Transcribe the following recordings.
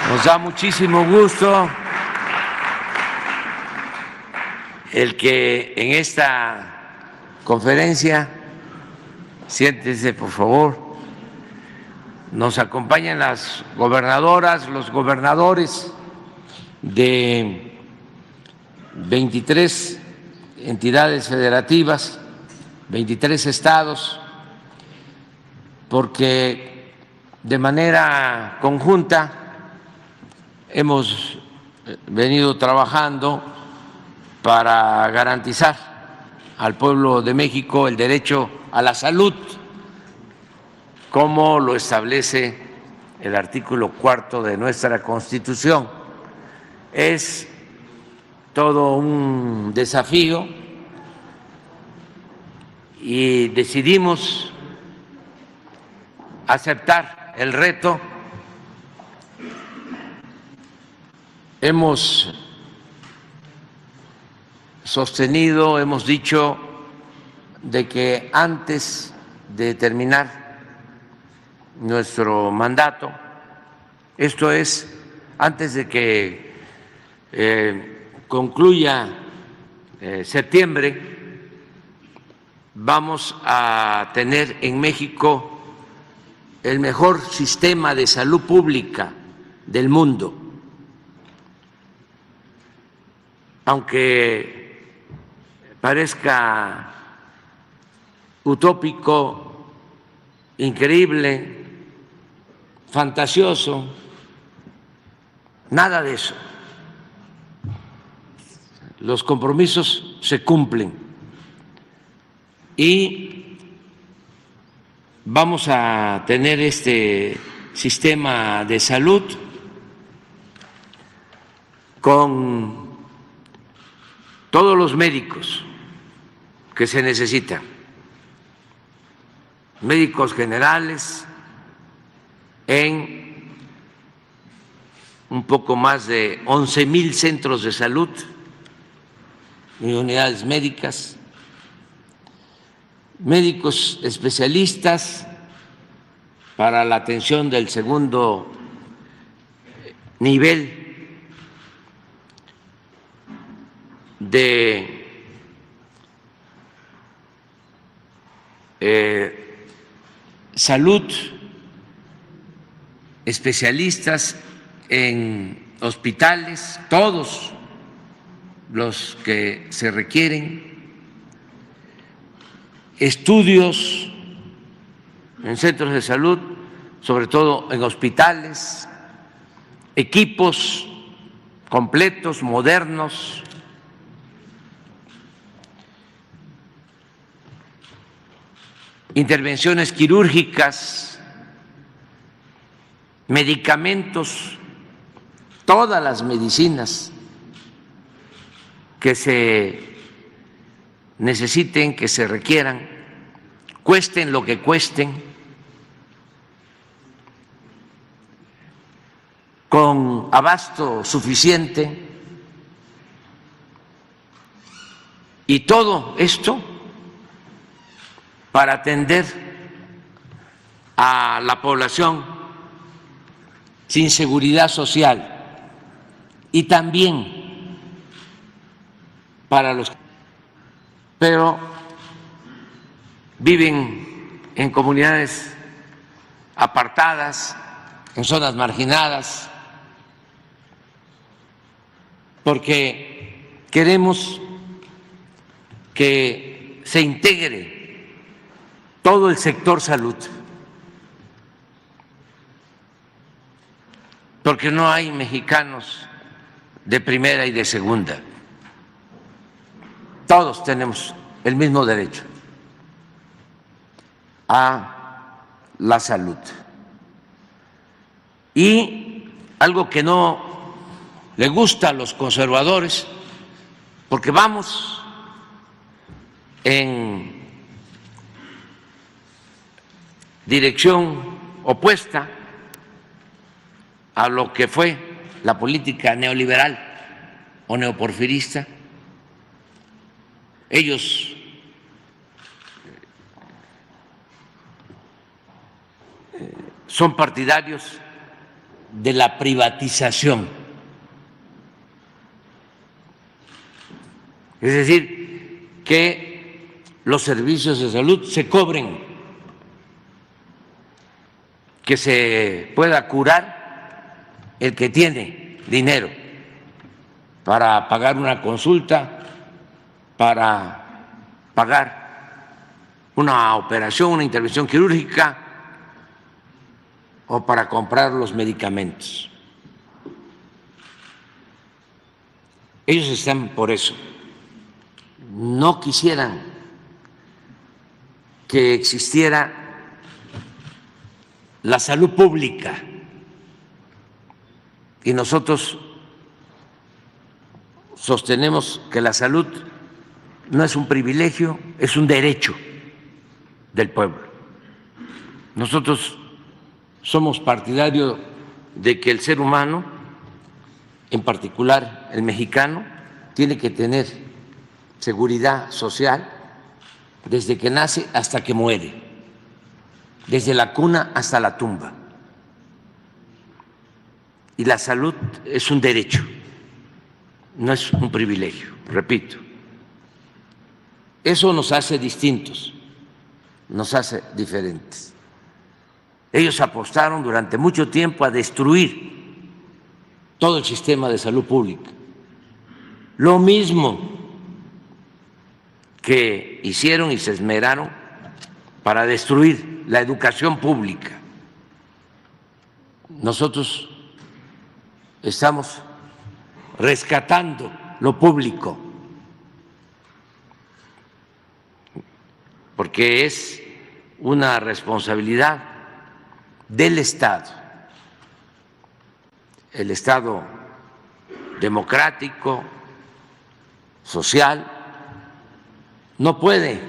Nos da muchísimo gusto el que en esta conferencia, siéntese por favor, nos acompañen las gobernadoras, los gobernadores de 23 entidades federativas, 23 estados, porque de manera conjunta hemos venido trabajando para garantizar al pueblo de México el derecho a la salud, como lo establece el artículo 4 de nuestra Constitución. Es todo un desafío y decidimos aceptar el reto. Hemos sostenido, hemos dicho de que antes de terminar nuestro mandato, esto es, antes de que concluya septiembre, vamos a tener en México el mejor sistema de salud pública del mundo. Aunque parezca utópico, increíble, fantasioso, nada de eso. Los compromisos se cumplen y vamos a tener este sistema de salud con todos los médicos que se necesitan, médicos generales en un poco más de 11,000 centros de salud y unidades médicas, médicos especialistas para la atención del segundo nivel de salud, especialistas en hospitales, todos los que se requieren, estudios en centros de salud, sobre todo en hospitales, equipos completos, modernos, intervenciones quirúrgicas, medicamentos, todas las medicinas que se necesiten, que se requieran, cuesten lo que cuesten, con abasto suficiente, y todo esto para atender a la población sin seguridad social y también para los pero viven en comunidades apartadas, en zonas marginadas, porque queremos que se integre todo el sector salud, porque no hay mexicanos de primera y de segunda. Todos tenemos el mismo derecho a la salud. Y algo que no le gusta a los conservadores, porque vamos en dirección opuesta a lo que fue la política neoliberal o neoporfirista. Ellos son partidarios de la privatización. Es decir, que los servicios de salud se cobren, que se pueda curar el que tiene dinero para pagar una consulta, para pagar una operación, una intervención quirúrgica o para comprar los medicamentos. Ellos están por eso. No quisieran que existiera la salud pública y nosotros sostenemos que la salud no es un privilegio, es un derecho del pueblo. Nosotros somos partidarios de que el ser humano, en particular el mexicano, tiene que tener seguridad social desde que nace hasta que muere, desde la cuna hasta la tumba. Y la salud es un derecho, no es un privilegio, repito. Eso nos hace distintos, nos hace diferentes. Ellos apostaron durante mucho tiempo a destruir todo el sistema de salud pública. Lo mismo que hicieron y se esmeraron para destruir la educación pública. Nosotros estamos rescatando lo público, porque es una responsabilidad del Estado. El Estado democrático, social, no puede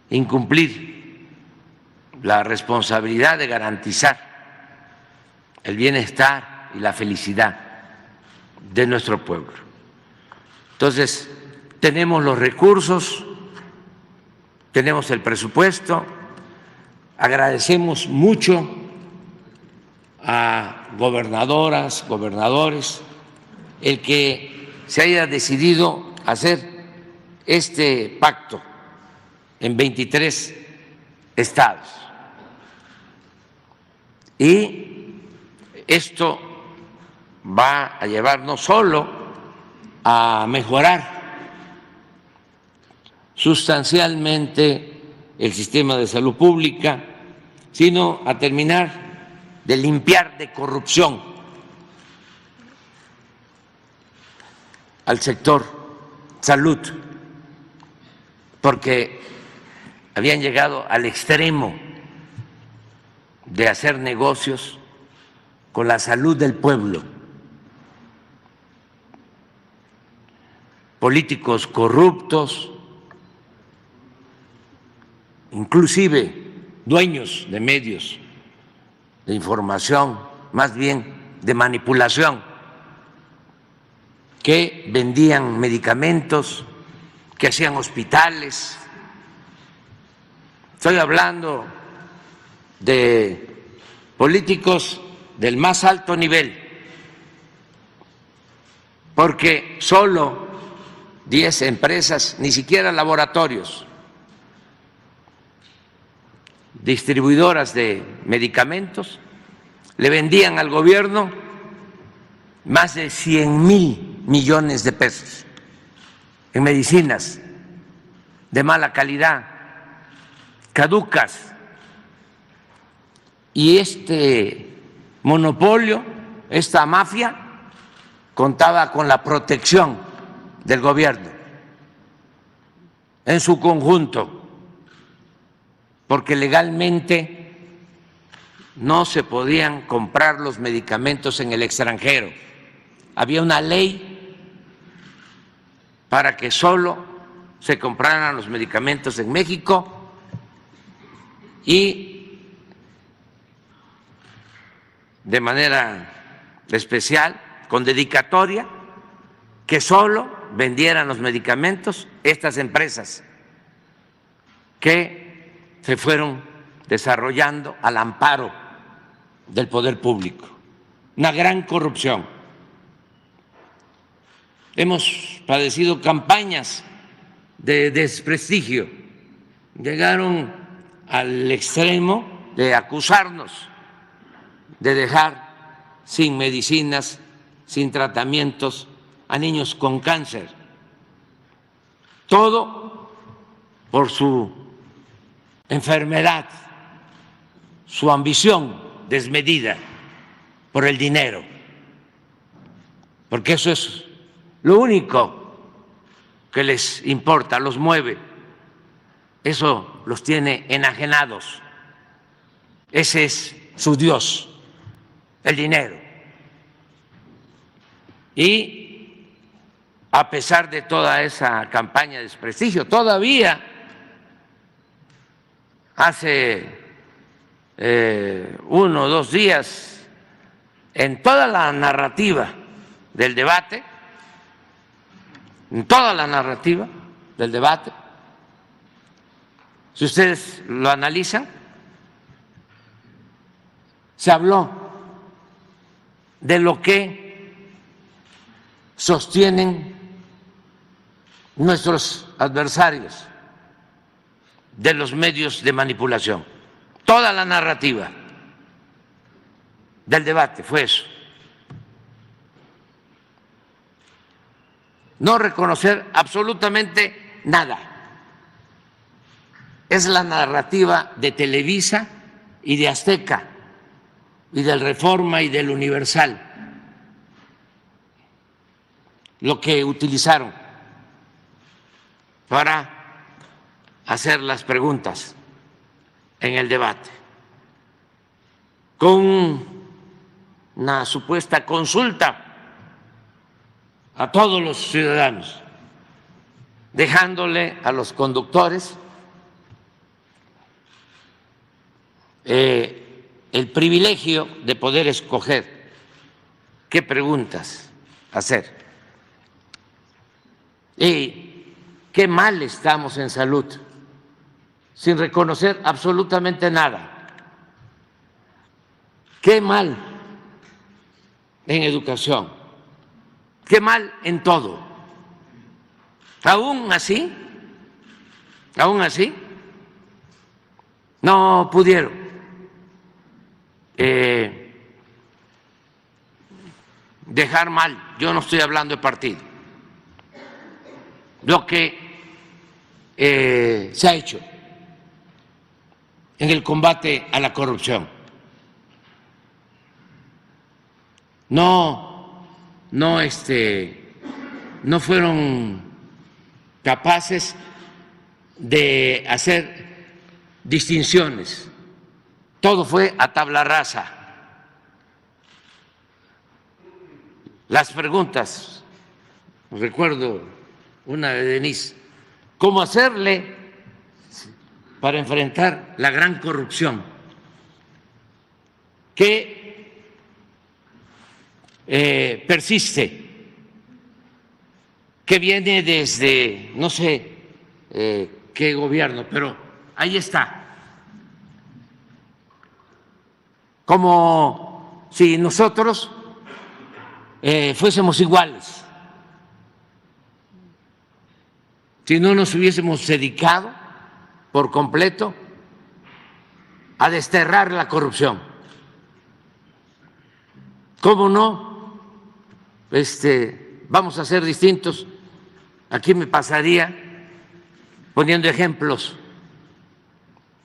incumplir la responsabilidad de garantizar el bienestar y la felicidad de nuestro pueblo. Entonces, tenemos los recursos, tenemos el presupuesto, agradecemos mucho a gobernadoras, gobernadores, el que se haya decidido hacer este pacto en 23 estados. Y esto va a llevar no solo a mejorar sustancialmente el sistema de salud pública, sino a terminar de limpiar de corrupción al sector salud, porque habían llegado al extremo de hacer negocios con la salud del pueblo. Políticos corruptos, inclusive dueños de medios de información, más bien de manipulación, que vendían medicamentos, que hacían hospitales. Estoy hablando de políticos del más alto nivel, porque solo 10 empresas, ni siquiera laboratorios, distribuidoras de medicamentos, le vendían al gobierno más de 100,000 millones de pesos en medicinas de mala calidad, caducas. Y este monopolio, esta mafia, contaba con la protección del gobierno en su conjunto, porque legalmente no se podían comprar los medicamentos en el extranjero. Había una ley para que solo se compraran los medicamentos en México y de manera especial, con dedicatoria, que solo vendieran los medicamentos estas empresas que se fueron desarrollando al amparo del poder público. una gran corrupción. Hemos padecido campañas de desprestigio. Llegaron al extremo de acusarnos de dejar sin medicinas, sin tratamientos a niños con cáncer. Todo por su enfermedad, su ambición desmedida por el dinero, porque eso es lo único que les importa, los mueve, eso los tiene enajenados, ese es su Dios, el dinero. Y a pesar de toda esa campaña de desprestigio, todavía hace 1 o 2 días, en toda la narrativa del debate, si ustedes lo analizan, se habló de lo que sostienen nuestros adversarios de los medios de manipulación. Toda la narrativa del debate fue eso. No reconocer absolutamente nada. Es la narrativa de Televisa y de Azteca y del Reforma y del Universal lo que utilizaron para hacer las preguntas en el debate, con una supuesta consulta a todos los ciudadanos, dejándole a los conductores el privilegio de poder escoger qué preguntas hacer. Y qué mal estamos en salud, sin reconocer absolutamente nada. Qué mal en educación, qué mal en todo. Aún así, no pudieron dejar mal, yo no estoy hablando de partido, lo que se ha hecho en el combate a la corrupción. No fueron capaces de hacer distinciones, todo fue a tabla rasa. Las preguntas, recuerdo una de Denise, ¿cómo hacerle para enfrentar la gran corrupción que persiste, que viene desde no sé qué gobierno, pero ahí está, como si nosotros fuésemos iguales, si no nos hubiésemos dedicado por completo a desterrar la corrupción. ¿Cómo no? Vamos a ser distintos. Aquí me pasaría poniendo ejemplos.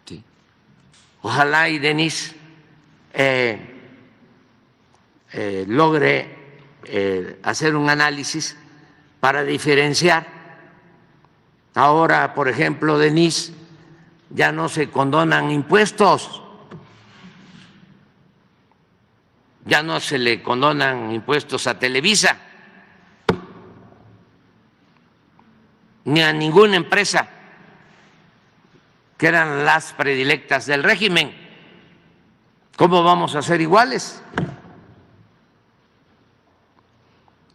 Sí. Ojalá y Denise logre hacer un análisis para diferenciar. Ahora, por ejemplo, Denise, ya no se condonan impuestos, ya no se le condonan impuestos a Televisa, ni a ninguna empresa, que eran las predilectas del régimen. ¿Cómo vamos a ser iguales?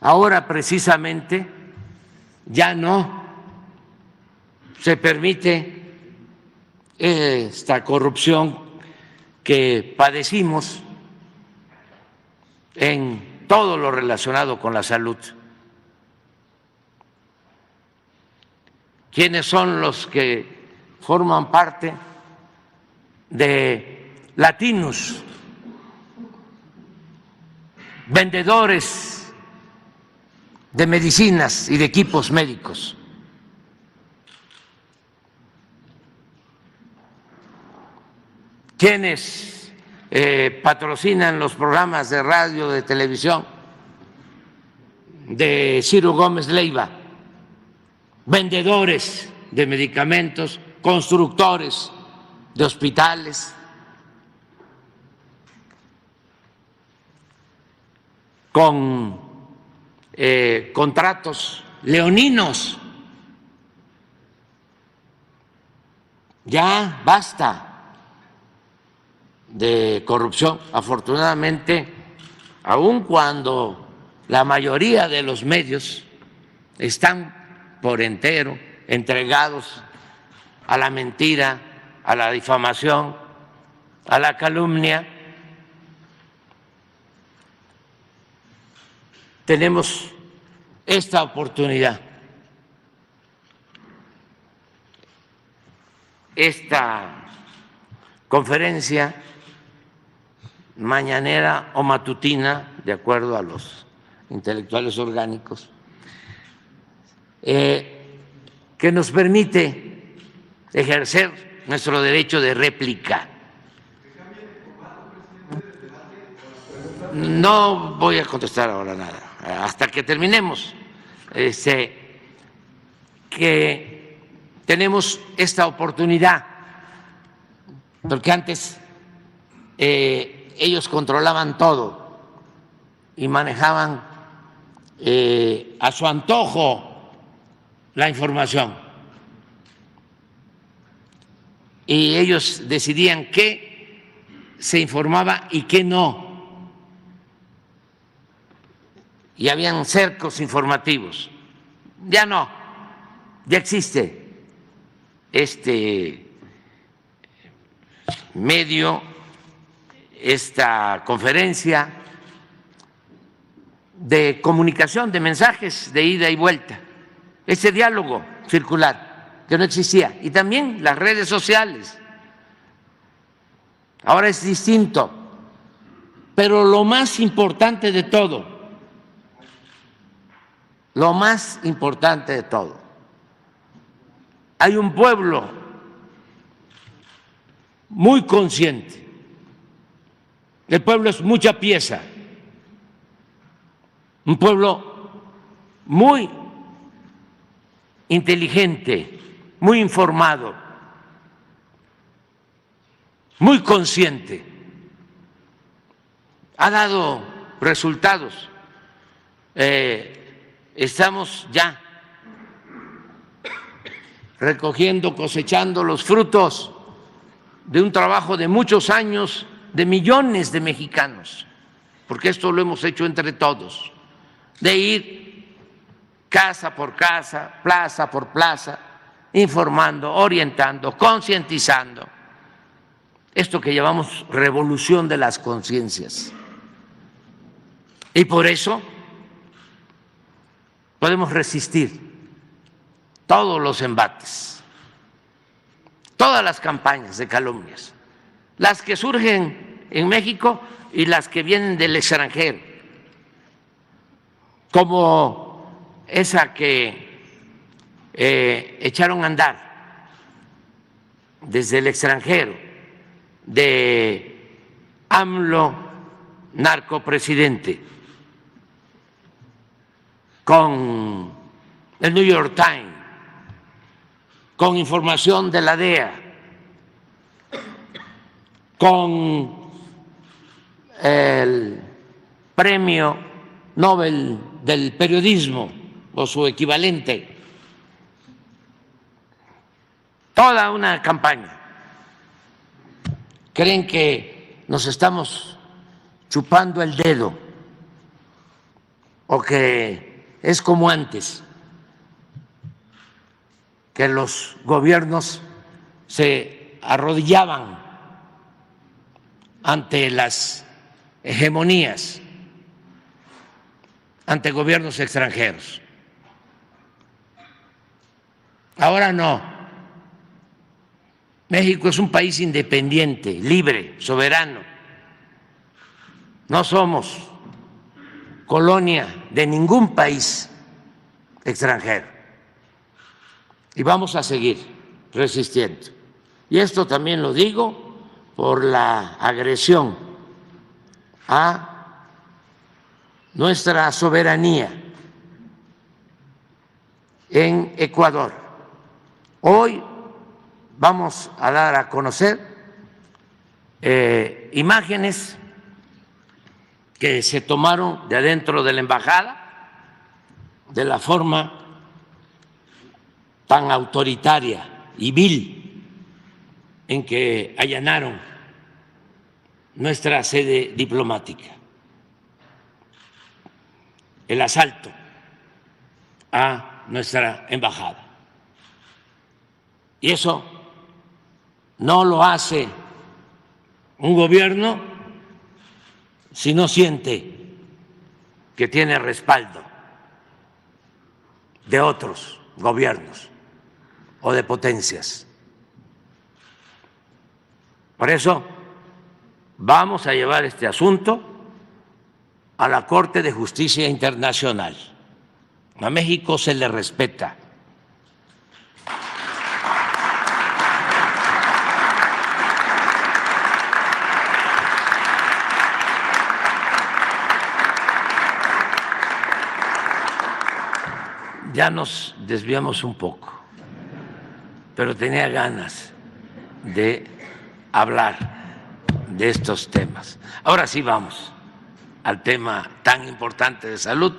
Ahora precisamente ya no se permite esta corrupción que padecimos en todo lo relacionado con la salud. ¿Quiénes son los que forman parte de Latinus, vendedores de medicinas y de equipos médicos? ¿Quiénes patrocinan los programas de radio, de televisión de Ciro Gómez Leiva? Vendedores de medicamentos, constructores de hospitales, con contratos leoninos. Ya basta de corrupción. Afortunadamente, aun cuando la mayoría de los medios están por entero entregados a la mentira, a la difamación, a la calumnia, tenemos esta oportunidad, esta conferencia mañanera o matutina, de acuerdo a los intelectuales orgánicos, que nos permite ejercer nuestro derecho de réplica. No voy a contestar ahora nada, hasta que terminemos. Que tenemos esta oportunidad, porque antes ellos controlaban todo y manejaban a su antojo la información, y ellos decidían qué se informaba y qué no, y habían cercos informativos. Ya no, ya existe este medio, esta conferencia de comunicación de mensajes de ida y vuelta, ese diálogo circular que no existía, y también las redes sociales. Ahora es distinto, pero lo más importante de todo, hay un pueblo muy consciente. El pueblo es mucha pieza, un pueblo muy inteligente, muy informado, muy consciente. Ha dado resultados. Estamos ya recogiendo, cosechando los frutos de un trabajo de muchos años de millones de mexicanos, porque esto lo hemos hecho entre todos, de ir casa por casa, plaza por plaza, informando, orientando, concientizando. Esto que llamamos revolución de las conciencias. Y por eso podemos resistir todos los embates, todas las campañas de calumnias, las que surgen en México y las que vienen del extranjero, como esa que echaron a andar desde el extranjero de AMLO narcopresidente, con el New York Times, con información de la DEA, con el Premio Nobel del Periodismo o su equivalente, toda una campaña. Creen que nos estamos chupando el dedo o que es como antes, que los gobiernos se arrodillaban ante las hegemonías ante gobiernos extranjeros. Ahora no. México es un país independiente, libre, soberano. No somos colonia de ningún país extranjero. Y vamos a seguir resistiendo. Y esto también lo digo por la agresión a nuestra soberanía en Ecuador. Hoy vamos a dar a conocer imágenes que se tomaron de adentro de la embajada, de la forma tan autoritaria y vil en que allanaron nuestra sede diplomática, el asalto a nuestra embajada. Y eso no lo hace un gobierno si no siente que tiene respaldo de otros gobiernos o de potencias. Por eso vamos a llevar este asunto a la Corte de Justicia Internacional. A México se le respeta. Ya nos desviamos un poco, pero tenía ganas de hablar de estos temas. Ahora sí vamos al tema tan importante de salud.